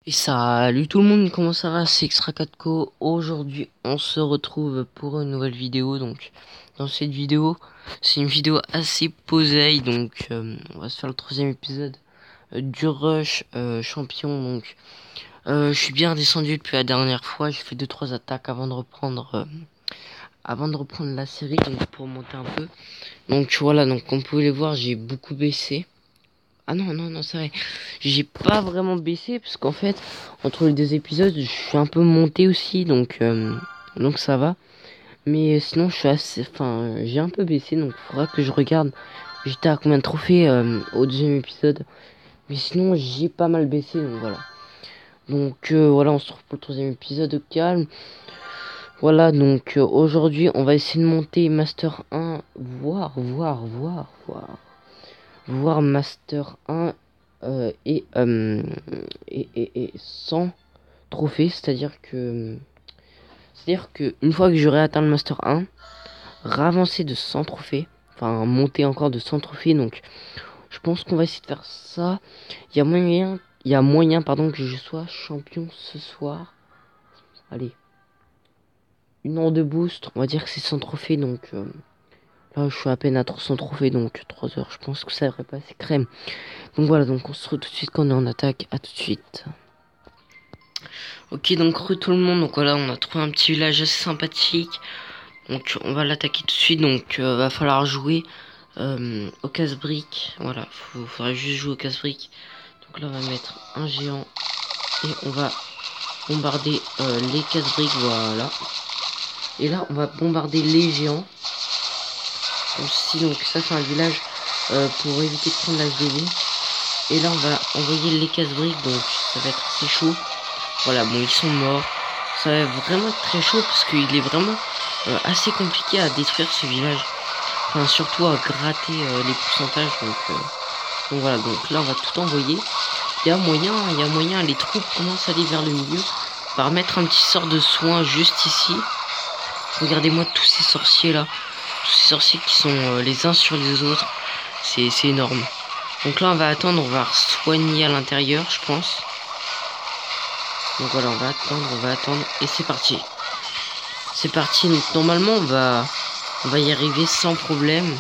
Et salut tout le monde, comment ça va? C'est Extra 4Co. Aujourd'hui, on se retrouve pour une nouvelle vidéo. Donc, dans cette vidéo, c'est une vidéo assez posée. Donc, on va se faire le troisième épisode du Rush champion. Donc, je suis bien redescendu depuis la dernière fois. J'ai fait 2-3 attaques avant de reprendre la série. Donc, pour monter un peu. Donc, voilà. Donc, comme vous pouvez le voir, j'ai beaucoup baissé. Ah non, c'est vrai. J'ai pas vraiment baissé parce qu'en fait, entre les deux épisodes, je suis un peu monté aussi, donc ça va. Mais sinon, je suis assez, enfin, j'ai un peu baissé, donc il faudra que je regarde. J'étais à combien de trophées au deuxième épisode. Mais sinon, j'ai pas mal baissé, donc voilà. Donc voilà, on se retrouve pour le troisième épisode au calme. Voilà, donc aujourd'hui, on va essayer de monter Master 1, voir Master 1 et sans trophée, c'est-à-dire que une fois que j'aurai atteint le Master 1, ravancer de 100 trophées, enfin monter encore de 100 trophées. Donc je pense qu'on va essayer de faire ça. Il y a moyen pardon, que je sois champion ce soir. Allez, une heure de boost, on va dire que c'est 100 trophées. Donc là je suis à peine à 300 trophées, donc 3 heures, je pense que ça devrait passer crème. Donc voilà, donc on se retrouve tout de suite quand on est en attaque. À tout de suite. Ok, donc tout le monde. Donc voilà, on a trouvé un petit village assez sympathique. Donc on va l'attaquer tout de suite. Donc va falloir jouer au casse-brique. Voilà, faudra juste jouer au casse-brique. Donc là on va mettre un géant et on va bombarder les casse-briques. Voilà. Et là on va bombarder les géants. Aussi, donc ça c'est un village pour éviter de prendre l'HDV. Et là on va envoyer les casse-briques. Donc ça va être assez chaud. Voilà, bon ils sont morts. Ça va vraiment être très chaud parce qu'il est vraiment assez compliqué à détruire ce village. Enfin surtout à gratter les pourcentages. Donc voilà, donc là on va tout envoyer. Il y a moyen, les troupes commencent à aller vers le milieu. On va remettre un petit sort de soin juste ici. Regardez-moi tous ces sorciers là. Tous ces sorciers qui sont les uns sur les autres. C'est énorme. Donc là on va attendre, on va soigner à l'intérieur je pense. Donc voilà, on va attendre et c'est parti. C'est parti, donc normalement on va y arriver sans problème.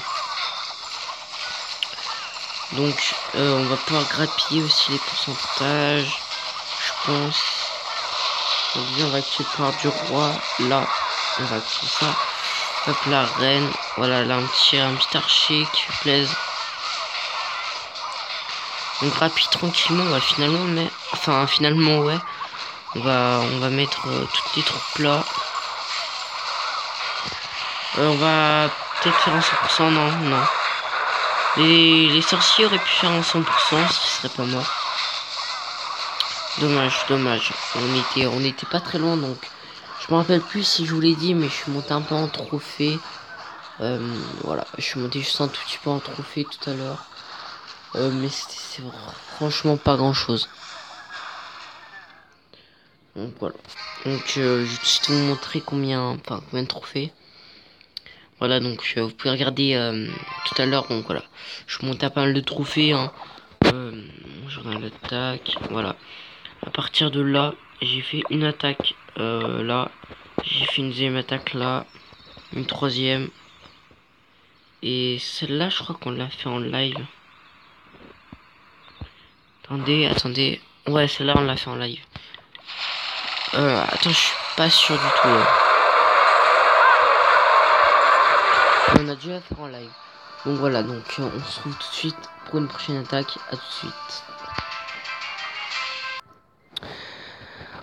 Donc on va pouvoir grappiller aussi les pourcentages, je pense. Donc on va activer le pouvoir du roi, là on va activer ça. Hop, la reine, voilà, là un petit archer qui fait plaisir. On grappille tranquillement, on va finalement ouais. On va mettre toutes les troupes là. On va peut-être faire un 100%, non. Les sorciers auraient pu faire un 100% s'ils seraient pas morts. Dommage. On était pas très loin, donc je me rappelle plus si je vous l'ai dit, mais je suis monté un peu en trophée. Voilà, je suis monté juste un tout petit peu en trophée tout à l'heure. Mais c'est franchement pas grand chose. Donc voilà. Donc je vais juste vous montrer combien de trophées. Voilà, donc vous pouvez regarder tout à l'heure. Donc voilà, je monte à pas mal de trophées. Hein. Journal d'attaque, voilà. À partir de là, j'ai fait une attaque là. J'ai fait une deuxième attaque là. Une troisième. Et celle-là, je crois qu'on l'a fait en live. Attendez. Ouais, celle-là, on l'a fait en live. Attends, je suis pas sûr du tout. On a dû la faire en live. Donc voilà, donc on se retrouve tout de suite pour une prochaine attaque. À tout de suite.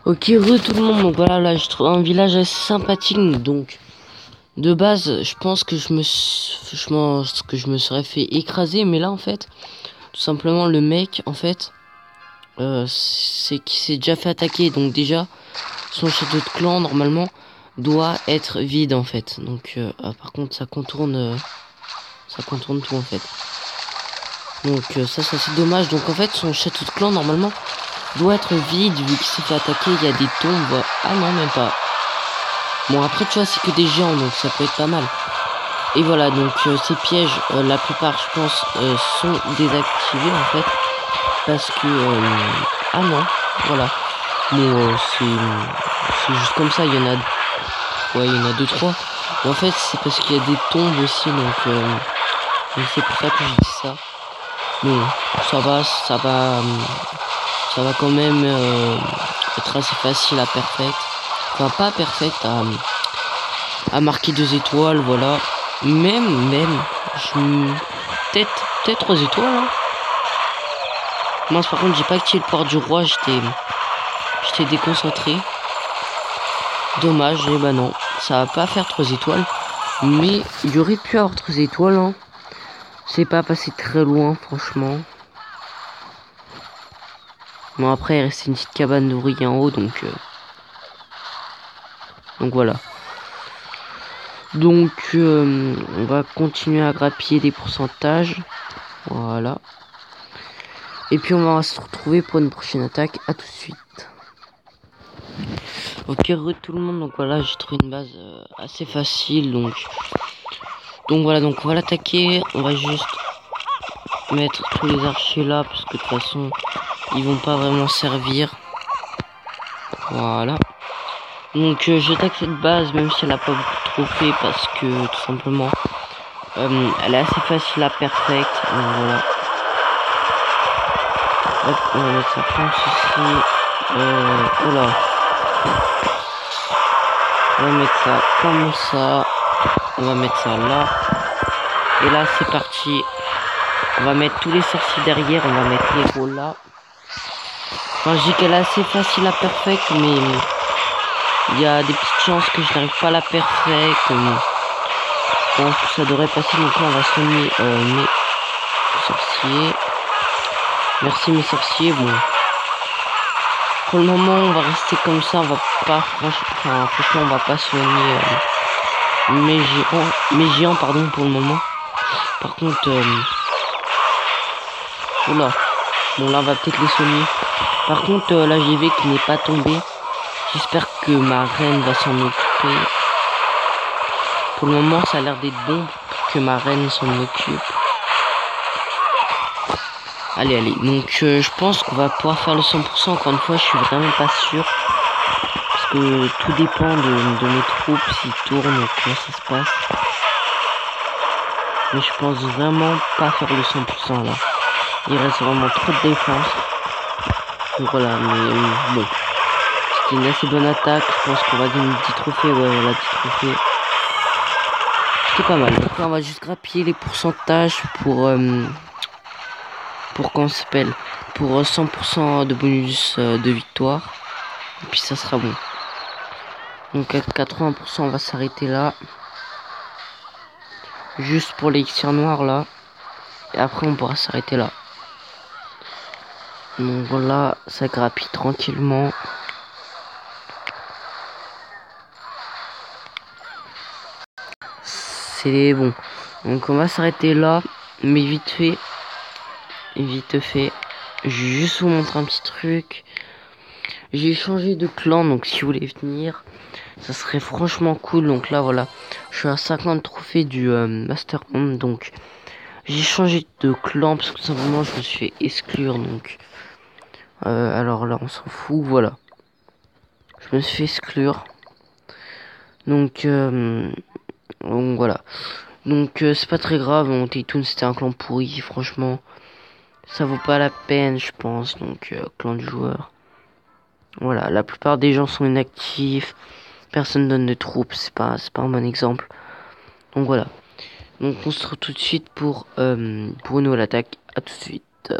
Ok, tout le monde. Donc voilà, là je trouve un village assez sympathique. Donc de base, je pense que je me serais fait écraser, mais là en fait, tout simplement le mec en fait, c'est qui s'est déjà fait attaquer. Donc déjà, son château de clan normalement doit être vide en fait. Donc par contre ça contourne tout en fait. Donc ça c'est dommage. Donc en fait son château de clan normalement doit être vide vu qu'il s'est fait attaquer. Il y a des tombes. Ah non, même pas. Bon après tu vois c'est que des géants donc ça peut être pas mal. Et voilà, donc ces pièges la plupart je pense sont désactivés en fait. Parce que ah non, voilà. Bon, c'est juste comme ça, il y en a, ouais, il y en a deux, trois. Et en fait, c'est parce qu'il y a des tombes aussi, donc c'est pour ça que je dis ça. Bon, ça va quand même être assez facile à perfect. Enfin, pas perfect, à marquer 2 étoiles, voilà. Même, peut-être 3 étoiles, hein. Mince, par contre, j'ai pas activé le pouvoir du roi, j'étais déconcentré. Dommage, et bah non, ça va pas faire 3 étoiles. Mais il y aurait pu avoir 3 étoiles, hein. C'est pas passé très loin, franchement. Bon, après, il reste une petite cabane d'ouvriers en haut, donc voilà. Donc, on va continuer à grappiller des pourcentages. Voilà. Et puis, on va se retrouver pour une prochaine attaque. À tout de suite. Ok, tout le monde. Donc voilà, j'ai trouvé une base assez facile. Donc voilà, donc on va l'attaquer. On va juste mettre tous les archers là, parce que de toute façon, ils vont pas vraiment servir. Voilà. Donc j'attaque cette base, même si elle a pas beaucoup de trophées, parce que tout simplement, elle est assez facile à perfect. Donc voilà. Hop, on va mettre sa planche ici. Oh là. On va mettre ça comme ça. On va mettre ça là. Et là, c'est parti. On va mettre tous les sorciers derrière. On va mettre les héros là. Enfin, je dis qu'elle est assez facile à perfect, mais il y a des petites chances que je n'arrive pas à la perfect. Je pense que ça devrait passer. Donc là, on va soigner mes sorciers. Merci mes sorciers. Bon. Pour le moment, on va rester comme ça. On va pas, franchement, on va pas soigner mes géants, pardon, pour le moment. Par contre, oula. Bon, là, on va peut-être les soigner. Par contre, la GV qui n'est pas tombée. J'espère que ma reine va s'en occuper. Pour le moment, ça a l'air d'être bon que ma reine s'en occupe. Allez. Donc, je pense qu'on va pouvoir faire le 100%. Encore une fois, je suis vraiment pas sûr. Parce que tout dépend de mes troupes, s'ils tournent, comment ça se passe. Mais je pense vraiment pas faire le 100% là. Il reste vraiment trop de défense. Donc voilà, mais bon. C'était une assez bonne attaque. Je pense qu'on va gagner 10 trophées. Ouais, voilà, 10 trophées. C'était pas mal. Donc là, on va juste grappiller les pourcentages pour comment ça s'appelle, pour 100% de bonus de victoire. Et puis ça sera bon. Donc à 80%, on va s'arrêter là. Juste pour l'élixir noir là. Et après, on pourra s'arrêter là. Donc voilà, ça grappille tranquillement. C'est bon. Donc on va s'arrêter là. Mais vite fait. Je vais juste vous montrer un petit truc. J'ai changé de clan. Donc si vous voulez venir, ça serait franchement cool. Donc là voilà. Je suis à 50 trophées du Master Home. Donc j'ai changé de clan. Parce que tout simplement je me suis fait exclure. Donc alors là on s'en fout. Voilà. Je me suis fait exclure. Donc voilà. Donc c'est pas très grave. Mon Taytoon c'était un clan pourri. Franchement. Ça vaut pas la peine, je pense. Donc, clan du joueur. Voilà, la plupart des gens sont inactifs. Personne donne de troupes. C'est pas un bon exemple. Donc voilà. Donc on se retrouve tout de suite pour une nouvelle attaque. À tout de suite.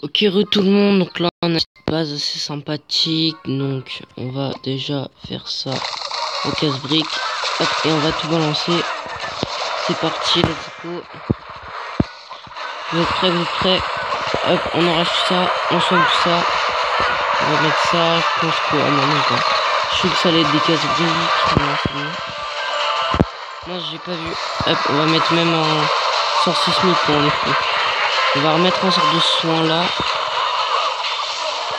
Ok, tout le monde. Donc là, on a une base assez sympathique. Donc, on va déjà faire ça au casse-brique. Et on va tout balancer. C'est parti, let's go. Vous êtes prêts? Hop, on arrache ça, on soigne tout ça. On va mettre ça, je pense que... Ah non, pas. Je suis que ça allait être des cases briques. Non, c'est bon. Non, j'ai pas vu. Hop, on va mettre même un sort sismique pour en effet. On va remettre un sort de soin là.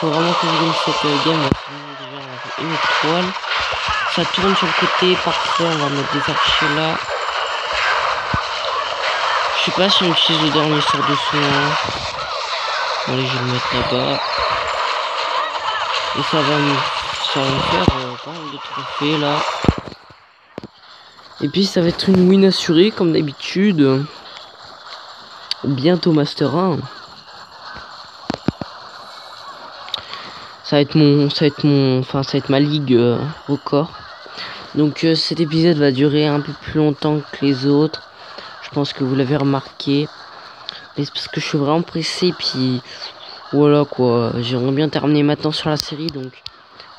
Faut vraiment que je gagne cette game. Déjà, on a fait une étoile. Ça tourne sur le côté, parfait. On va mettre des archers là. Je sais pas si on utilise le dernier sort de soin. Allez, je vais le mettre là-bas. Et ça va me faire pas mal de trophées là. Et puis ça va être une win assurée comme d'habitude. Bientôt Master 1. Ça va être ma ligue record. Donc cet épisode va durer un peu plus longtemps que les autres. Je pense que vous l'avez remarqué. Mais c'est parce que je suis vraiment pressé. Puis voilà quoi. J'aimerais bien terminer maintenant sur la série. Donc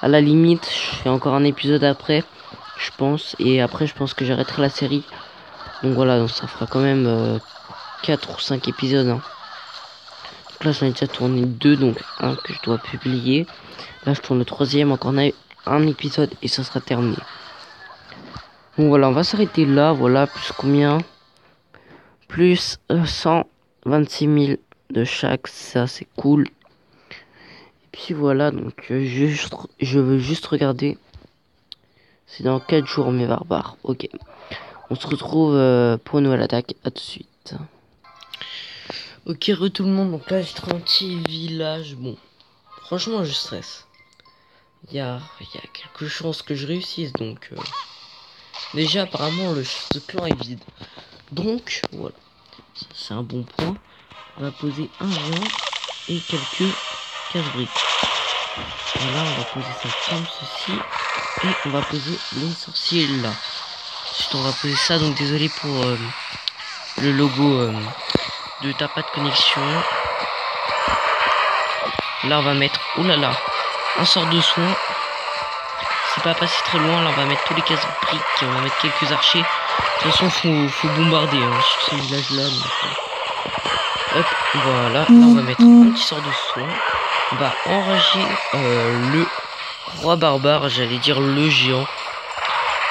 à la limite, je fais encore un épisode après. Je pense. Et après, je pense que j'arrêterai la série. Donc voilà, donc ça fera quand même 4 ou 5 épisodes. Hein. Donc là, j'en ai déjà tourné 2. Donc un que je dois publier. Là, je tourne le 3e. Encore un épisode. Et ça sera terminé. Donc voilà, on va s'arrêter là. Voilà, plus combien? Plus 126 000 de chaque. Ça, c'est cool. Et puis voilà, donc je veux juste regarder. C'est dans 4 jours, mes barbares. Ok. On se retrouve pour une nouvelle attaque. À tout de suite. Ok, tout le monde. Donc là, j'ai 36 villages. Bon, franchement, je stresse. Il y a quelques chances que je réussisse. Donc, déjà, apparemment, le chef de clan est vide. Donc, voilà. C'est un bon point. On va poser un géant et quelques casse-briques. Voilà, on va poser ça comme ceci. Et on va poser les sorciers là. Ensuite, on va poser ça. Donc, désolé pour le logo de t'as pas de connexion. Là, on va mettre, oulala, un sort de soin. C'est pas passé très loin. Là, on va mettre tous les casse-briques. On va mettre quelques archers. De toute façon, faut bombarder hein, sur ces villages-là. Hop, voilà. Là, on va mettre un petit sort de soin. On va enrager le roi barbare. J'allais dire le géant.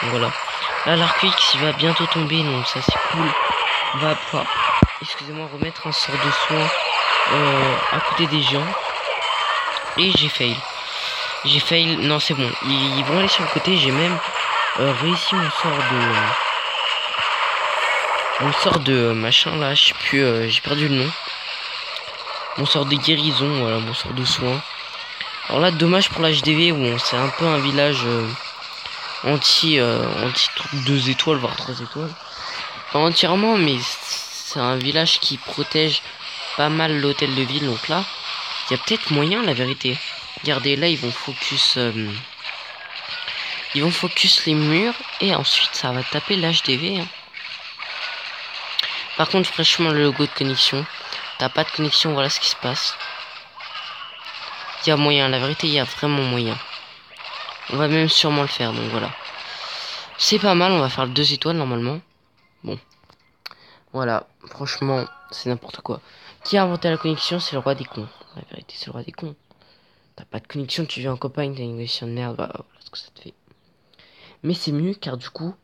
Donc, voilà. Là, l'arc X il va bientôt tomber. Donc, ça, c'est cool. On va pouvoir, excusez-moi, remettre un sort de soin à côté des géants. Et j'ai fail. Non, c'est bon. Ils vont aller sur le côté. J'ai même réussi mon sort de machin là. Je sais plus. J'ai perdu le nom. Mon sort de guérison. Voilà, mon sort de soin. Alors là, dommage pour l'HDV. Bon, c'est un peu un village anti 2 étoiles, voire 3 étoiles. Pas entièrement, mais c'est un village qui protège pas mal l'hôtel de ville. Donc là, il y a peut-être moyen, la vérité. Regardez, là, ils vont focus les murs. Et ensuite, ça va taper l'HDV. Hein. Par contre, franchement, le logo de connexion. T'as pas de connexion, voilà ce qui se passe. Il y a moyen, la vérité, il y a vraiment moyen. On va même sûrement le faire, donc voilà. C'est pas mal, on va faire le 2 étoiles normalement. Bon. Voilà, franchement, c'est n'importe quoi. Qui a inventé la connexion? C'est le roi des cons. La vérité, c'est le roi des cons. T'as pas de connexion, tu viens en campagne, t'as une connexion de merde, voilà ce que ça te fait. Mais c'est mieux car du coup,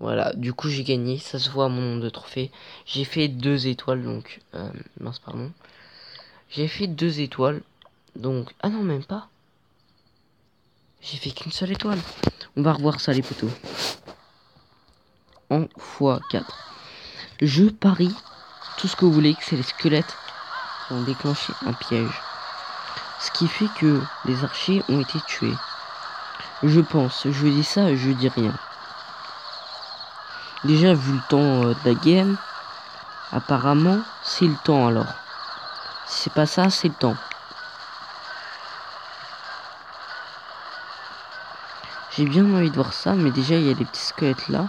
voilà, du coup j'ai gagné, ça se voit à mon nombre de trophées. J'ai fait 2 étoiles, donc, mince pardon. J'ai fait 2 étoiles, donc, ah non même pas. J'ai fait qu'une seule étoile. On va revoir ça les poteaux. En x4. Je parie tout ce que vous voulez que c'est les squelettes qui ont déclenché un piège. Ce qui fait que les archers ont été tués. Je pense, je dis ça, je dis rien. Déjà vu le temps de la game, apparemment c'est le temps alors. Si c'est pas ça, c'est le temps. J'ai bien envie de voir ça, mais déjà il y a des petits squelettes là.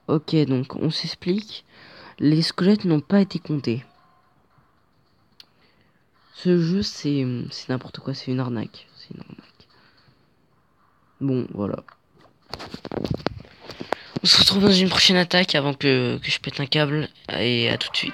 Ok, donc on s'explique. Les squelettes n'ont pas été comptés. Ce jeu, c'est n'importe quoi, c'est une arnaque. C'est une arnaque. Bon, voilà. On se retrouve dans une prochaine attaque avant que je pète un câble. Et à tout de suite.